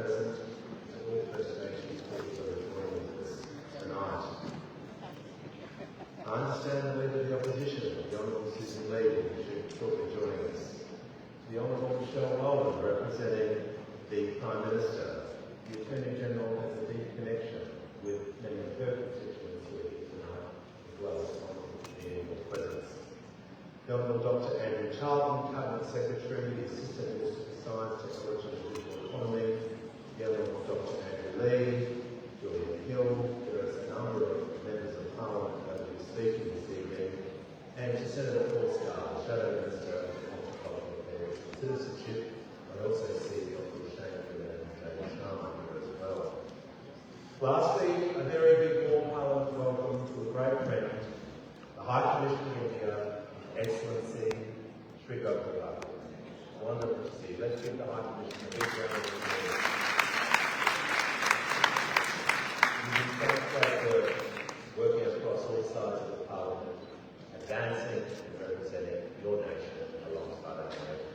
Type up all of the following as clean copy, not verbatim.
present, and all First Nations people that are joining us tonight. I understand the Leader of the Opposition, the Honourable Susan Lee, who is shortly joining us. The Honourable Michelle Walden, representing the Prime Minister. The Attorney General has a deep connection with many of her constituents here tonight, as well as being in your presence. The Honourable Dr. Andrew Charlton, Cabinet Secretary, the Assistant Minister for Science, Technology and Digital Economy. The Honourable Dr. Andrew Lee, Julia Hill. There is a number of members of Parliament that will be speaking this evening. And to Senator Paul Scar, Shadow Minister of Multicultural Affairs and Citizenship. I also see Dr. Shane and David Sharma here as well. Lastly, a very big warm Parliament welcome to a great friend, the High Commissioner of India, Excellency Sri Gopal. Wonderful to see you. Let's give the High Commissioner a big round of applause. You've done great work working across all sides of the Parliament, advancing and representing your nation alongside our nation.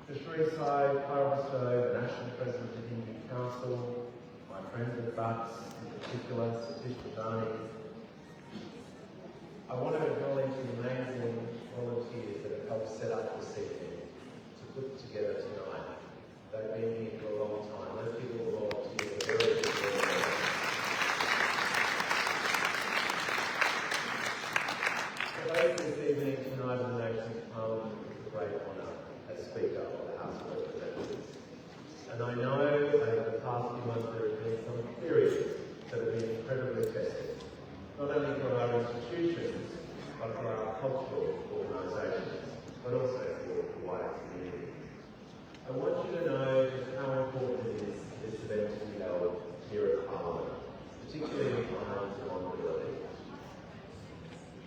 To Sri Sai Paravastu, the National President of the Hindu Council, my friends at BAPS, in particular, Satish Pradhani, I want to acknowledge the amazing volunteers that have helped set up this evening to put together tonight. They've been here for a long time. Those people who volunteer are very important. For those this evening tonight in the nation's Parliament, it's a great honour as Speaker of the House of Representatives. And I know over the past few months there have been some periods that have been incredibly testing. Not only for our institutions, but for our cultural organisations, but also for the wider community. I want you to know just how important it is for this event to be held here at Parliament, particularly in times of vulnerability.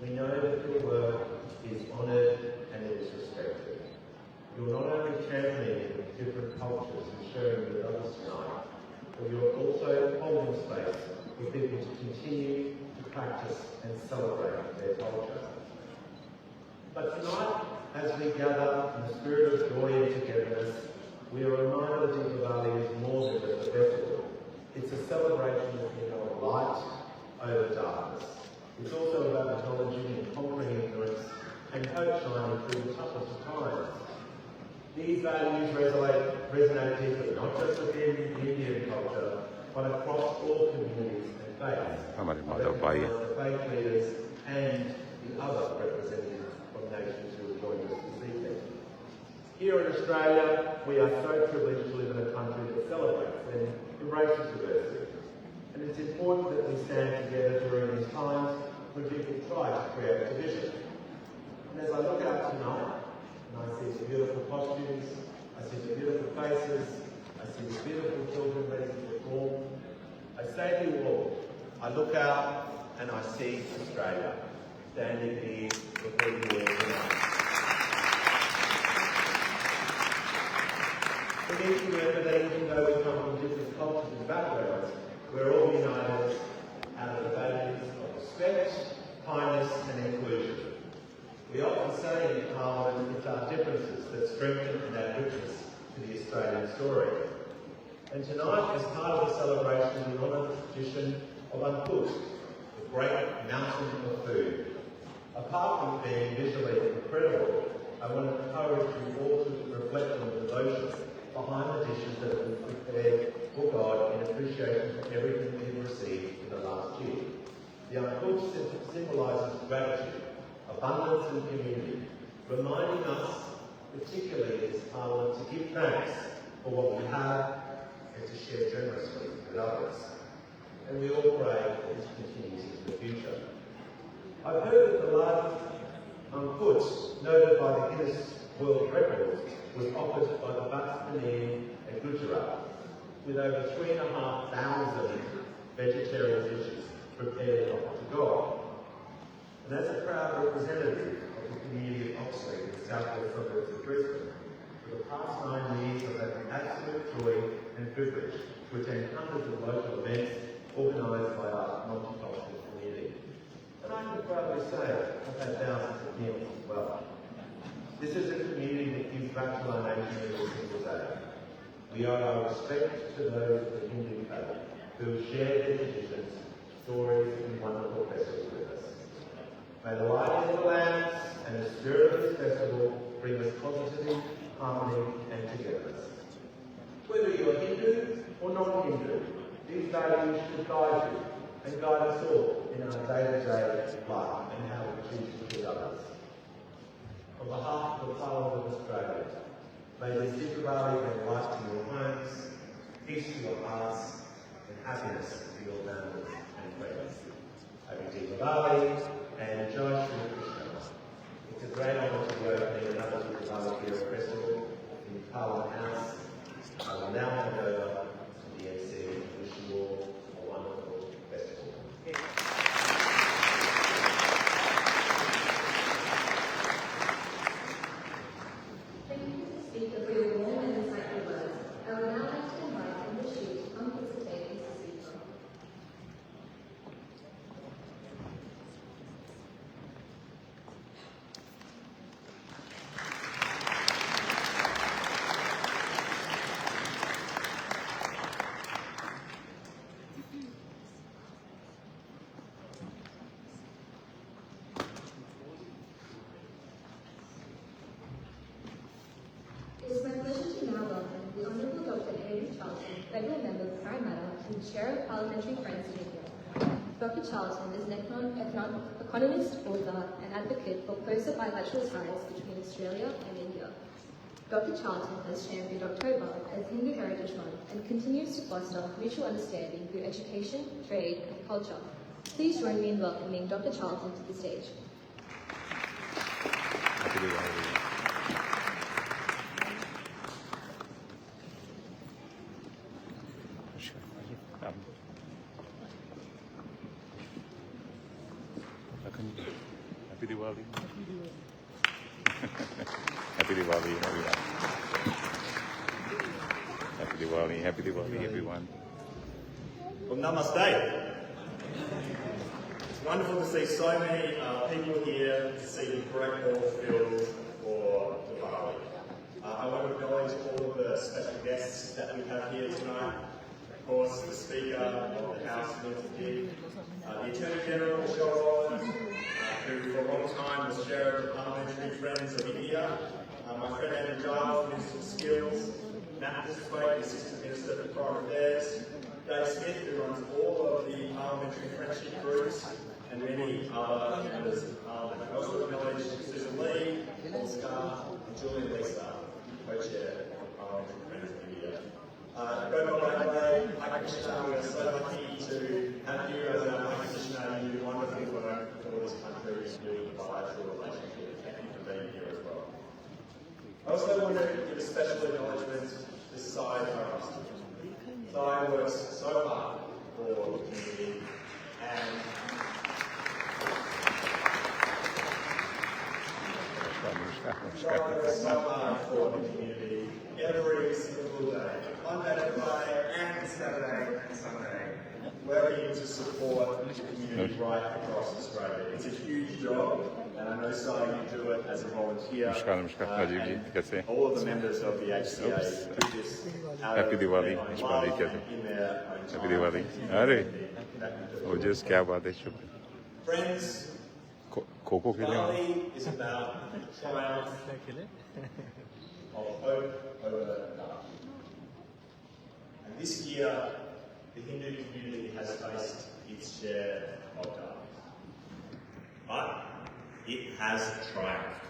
We know that your work is honoured and it is respected. You're not only championing different cultures and sharing with others tonight, but you're also holding space for people to continue practice and celebrate their culture. But tonight, as we gather in the spirit of joy and togetherness, we are reminded that Deepavali is more than just a festival. It's a celebration of light over darkness. It's also about acknowledging and conquering ignorance and hope shining through the toughest of times. These values resonate deeply, not just within Indian culture, but across all communities and faiths. The faith leaders and the other representatives from nations who have joined us this evening. Here in Australia, we are so privileged to live in a country that celebrates and embraces diversity. And it's important that we stand together during these times when people try to create division. And as I look out tonight, and I see the beautiful costumes, I see the beautiful faces, I see the beautiful children ready to perform, I say to you all, I look out and I see Australia standing here before you all tonight. We need to remember that even though we come from different cultures and backgrounds, we're all united out of the values of respect, kindness and inclusion. We often say in Parliament it's our differences that strengthen and add richness to the Australian story. And tonight, as part of the celebration, we honour the tradition of Ankut, the great mountain of food. Apart from being visually incredible, I want to encourage you all to reflect on the devotion behind the dishes that have been prepared for God in appreciation for everything we've received in the last year. The Ankut symbolises gratitude, abundance and community, reminding us, particularly as Parliament, to give thanks for what we have and to share generously with others. And we all pray that this continues into the future. I've heard that the largest Ankut, noted by the Guinness World Records, was offered by the BAPS at Gujarat, with over 3,500 vegetarian dishes prepared and offered to God. And as a proud representative of the community of Oxley in the southwest suburbs of Brisbane, for the past 9 years I've had the absolute joy and privilege to attend hundreds of local events organised by our multicultural community. And I can proudly say I've had thousands of meals as well. This is a community that gives back to our nation every single day. We we owe our respect to those of the Hindu faith who have shared their traditions, stories and wonderful festivals with us. May the light of the lamps and the spirit of this festival bring us positivity, harmony and togetherness. Whether you're Hindu or non-Hindu, these values should guide you and guide us all in our day-to-day life and how we choose to treat others. On behalf of the Parliament of Australia, may this Deepavali bring light to your homes, peace to your hearts, and happiness to your families and friends. Happy Deepavali and Jai Shri Krishna. It's a great honour to be opening another Deepavali Hero Festival in Parliament House. I will now hand over to the MC and wish you all a wonderful festival. Thank you to the Speaker for your warm and insightful words. I would now like to invite Hon Milton to come participate as the Speaker. It is my pleasure to now welcome the Honourable Dr. Charlton, Federal Member for Parramatta and Chair of Parliamentary Friends of India. Dr. Charlton is an economist, author and advocate for closer bilateral ties between Australia and India. Dr. Charlton has championed October as Hindu Heritage Month and continues to foster mutual understanding through education, trade and culture. Please join me in welcoming Dr. Charlton to the stage. Happy Diwali. Happy Diwali, everyone. Happy Diwali, happy Diwali, everyone. Well, namaste. It's wonderful to see so many people here to see the correct all filled for Diwali. I want to acknowledge all of the special guests that we have here tonight. Of course, the Speaker of the House, Milton, the Attorney General, Charlton, who for a long time was Chair of the Parliamentary Friends of India, my friend Andrew Giles, Minister of Skills, Matt Diswaite, Assistant Minister for Foreign Affairs, Dave Smith, who runs all of the parliamentary friendship groups, and many other members of Parliament. I also acknowledge Susan Lee, Paul Scar, and Julian Lisa, co-chair of Parliamentary Friends of India. Hi Krishna, we are so lucky to have you as our High Commissioner. You do wonderful work for this country and building a bilateral relationship. Thank you for being here as well. I also want to give a special acknowledgement to Sai Paravastu. Sai works so hard for the community and so hard for the community every single day, Monday to Friday and Saturday and Sunday, working to support the community right across Australia. It's a huge job, and I know some of you do it as a volunteer. And all of the members of the HCA do this out Happy of Diwali. their own love and in their own time. Happy Diwali. Arey, oh, just क्या बात है शुभ. Friends, Coco खेले. Diwali is about the triumph of hope over darkness. And this year, the Hindu community has faced its share of darkness. But it has triumphed.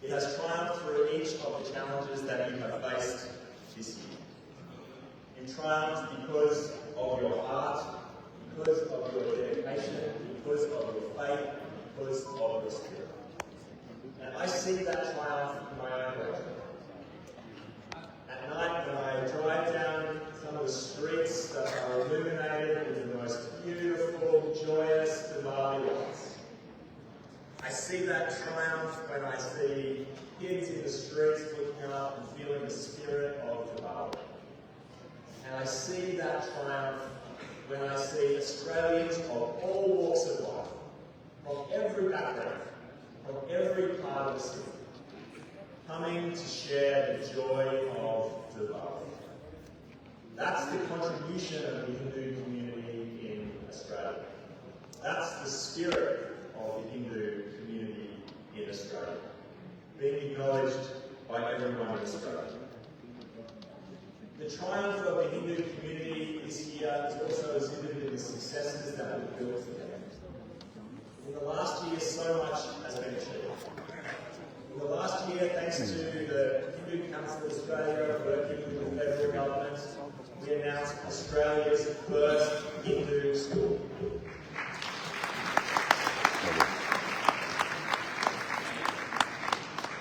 It has triumphed through each of the challenges that you have faced this year. It triumphed because of your heart, because of your dedication, because of your faith, because of your spirit. And I see that triumph in my own life. At night, when I drive down some of the streets that are illuminated with the most beautiful, joyous Diwali lights, I see that triumph when I see kids in the streets looking up and feeling the spirit of Diwali. And I see that triumph when I see Australians of all walks of life, from every background, from every part of the city, coming to share the joy of Diwali. That's the contribution of the Hindu community in Australia. That's the spirit of the Hindu community in Australia, being acknowledged by everyone in Australia. The triumph of the Hindu community this year is also exhibited in the successes that we've built together. In the last year, so much has been achieved. In the last year, thanks to the Hindu Council of Australia working with the federal government, we announced Australia's first Hindu school.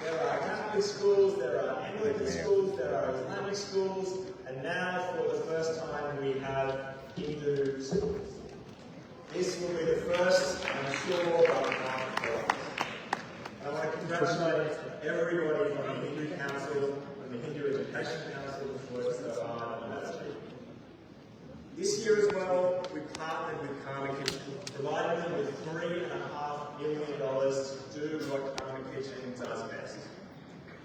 There are Catholic schools, there are Anglican schools, there are Islamic schools, and now for the first time we have Hindu schools. This will be the first, I'm sure, of not for us. I want to congratulate everybody from the Hindu Council and the Hindu Education Council who worked so hard on that achievement. This year as well, we partnered with Karma Kitchen, providing them with $3.5 million to do what Karma Kitchen does best,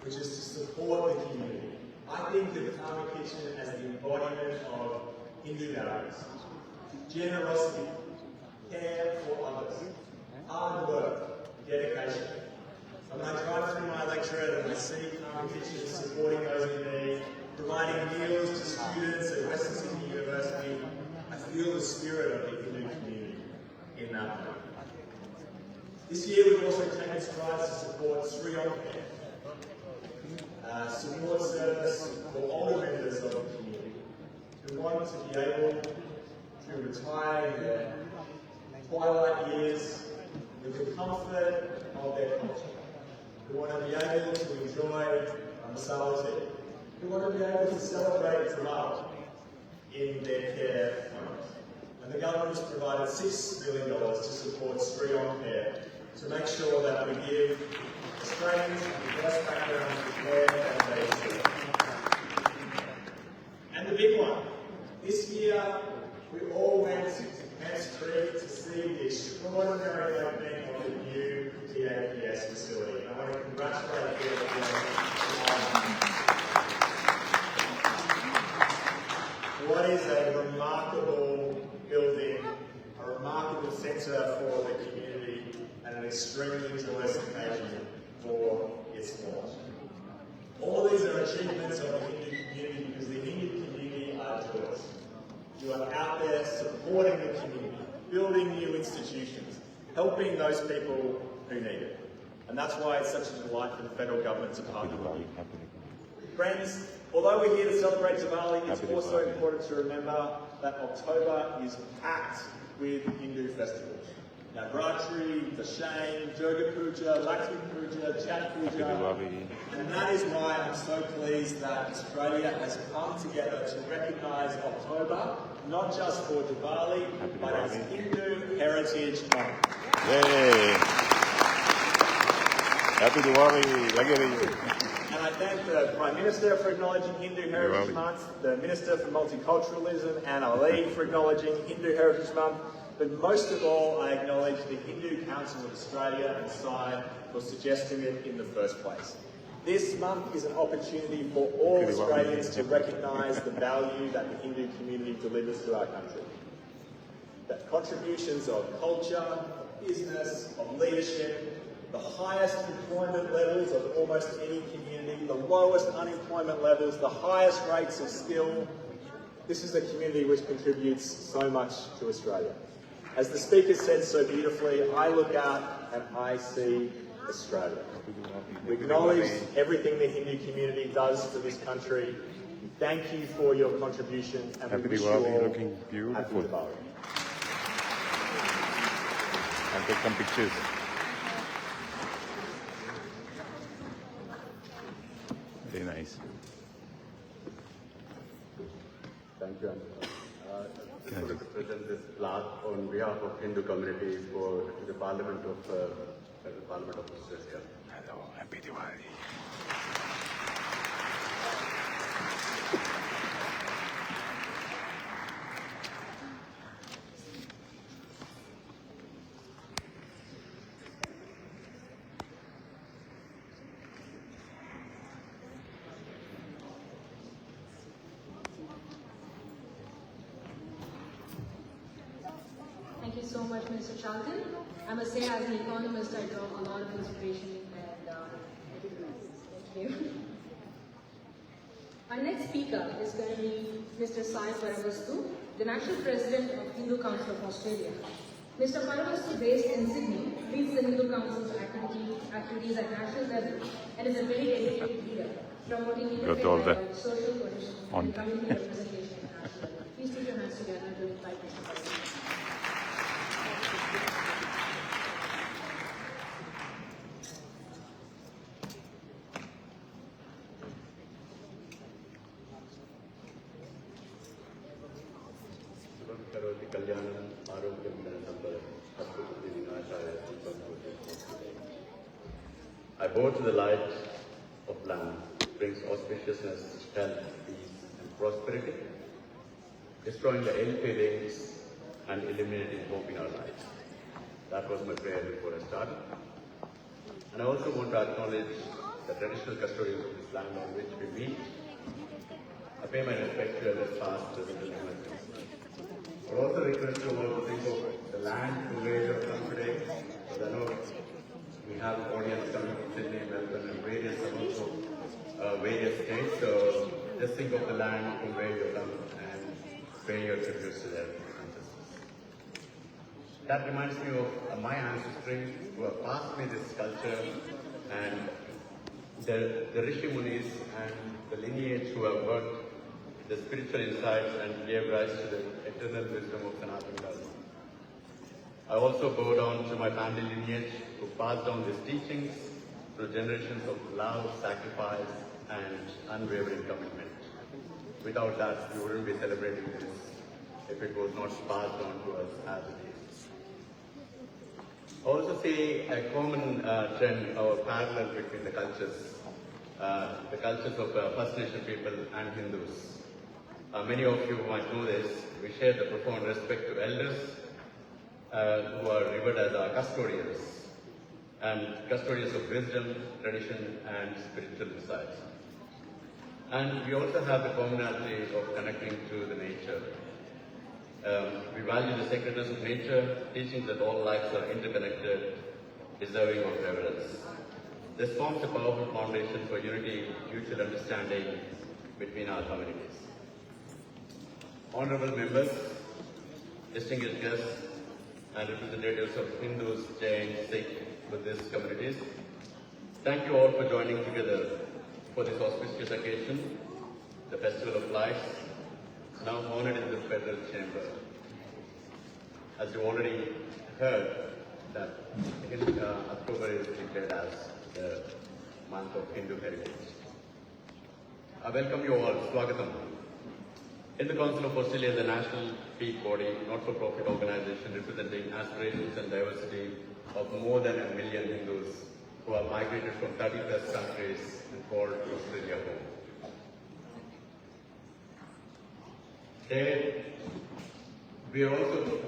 which is to support the community. I think of Karma Kitchen as the embodiment of Hindu values: generosity, care for others, hard work, dedication. And when I drive through my lecturate and I see Karma Kitchen supporting those in need, providing meals to students at Western Sydney University, I feel the spirit of the Hindu community in that moment. This year we've also taken strides to support Sri Om Care, support service for older members of the community who want to be able to retire in their twilight years with the comfort of their culture, who want to be able to enjoy masala tea, who want to be able to celebrate Deepavali in their care homes. And the government has provided $6 million to support Sri Om Care to make sure that we give Australians with diverse backgrounds the care that they deserve. And the big one, this year we all went to Kent's Creek to see the extraordinary opening of the new BAPS facility. And I want to congratulate BAPS. What is a remarkable building, a remarkable centre for the community, and an extremely joyous occasion for its launch. All these are achievements of the Hindu community because the Hindu community are joyous. You are out there supporting the community, building new institutions, helping those people who need it. And that's why it's such a delight for the federal government to partner with you. Friends, although we're here to celebrate Diwali, it's also important to remember that October is packed with Hindu festivals. Navratri, Dashain, Durga Puja, Lakshmi Puja, Chhat Puja. And that is why I'm so pleased that Australia has come together to recognise October, not just for Diwali, but as Hindu Heritage Month. Yay! Happy Diwali! Lage rahiye. And I thank the Prime Minister for acknowledging Hindu Heritage Month, the Minister for Multiculturalism, Anna Lee, for acknowledging Hindu Heritage Month, but most of all, I acknowledge the Hindu Council of Australia and SAI for suggesting it in the first place. This month is an opportunity for all Australians to recognise the value that the Hindu community delivers to our country. That contributions of culture, of business, of leadership, the highest employment levels of almost any community, the lowest unemployment levels, the highest rates of skill. This is a community which contributes so much to Australia. As the Speaker said so beautifully, I look out and I see Australia. We acknowledge everything the Hindu community does for this country. Thank you for your contribution and we wish you all looking beautiful. Happy Diwali. I'll take some pictures. Very nice. Thank you. I wanted to present this plaque on behalf of Hindu community for the Parliament of Australia. Hello, happy Diwali. so much, Mr. Charlton. I must say, as an economist, I draw a lot of inspiration and thank you. Our next speaker is going to be Mr. Sai Paravastu, the National President of Hindu Council of Australia. Mr. Paravastu, based in Sydney, leads the Hindu Council's activities at national level and is a very dedicated leader, promoting interfaith social cohesion and community representation at national level. Please put your hands together to invite Mr. Paravastu. I bow to the light of land, brings auspiciousness, health, peace, and prosperity, destroying the ill feelings and eliminating hope in our lives. That was my prayer before I started. And I also want to acknowledge the traditional custodians of this land on which we meet. I pay my respect to elders past, present, and emerging. I would also request you all to think of the land from where you have come today, because I know we have an audience coming from Sydney, Melbourne, and various suburbs of various states. So just think of the land from where you come and pay your tributes to their ancestors. That reminds me of my ancestry who have passed me this culture, and the Rishi Munis and the lineage who have worked the spiritual insights and gave rise to the eternal wisdom of Sanatana Dharma. I also bow down to my family lineage who passed down these teachings through generations of love, sacrifice, and unwavering commitment. Without that, we wouldn't be celebrating this if it was not passed on to us as it is. I also see a common trend or parallel between the cultures of First Nation people and Hindus. Many of you might know this. We share the profound respect to elders who are revered as our custodians of wisdom, tradition, and spiritual insights. And we also have the commonality of connecting to the nature. We value the sacredness of nature, teaching that all lives are interconnected, deserving of reverence. This forms a powerful foundation for unity, mutual understanding between our communities. Honorable members, distinguished guests, and representatives of Hindus, Jains, Sikh, Buddhist communities, thank you all for joining together for this auspicious occasion, the Festival of Lights, now honored in the Federal Chamber. As you already heard, that October is declared as the month of Hindu heritage. I welcome you all. Swagatam. Hindu Council of Australia is a national peak body, not-for-profit organization representing aspirations and diversity of more than 1 million Hindus who have migrated from 30+ countries and called Australia home. There, we are also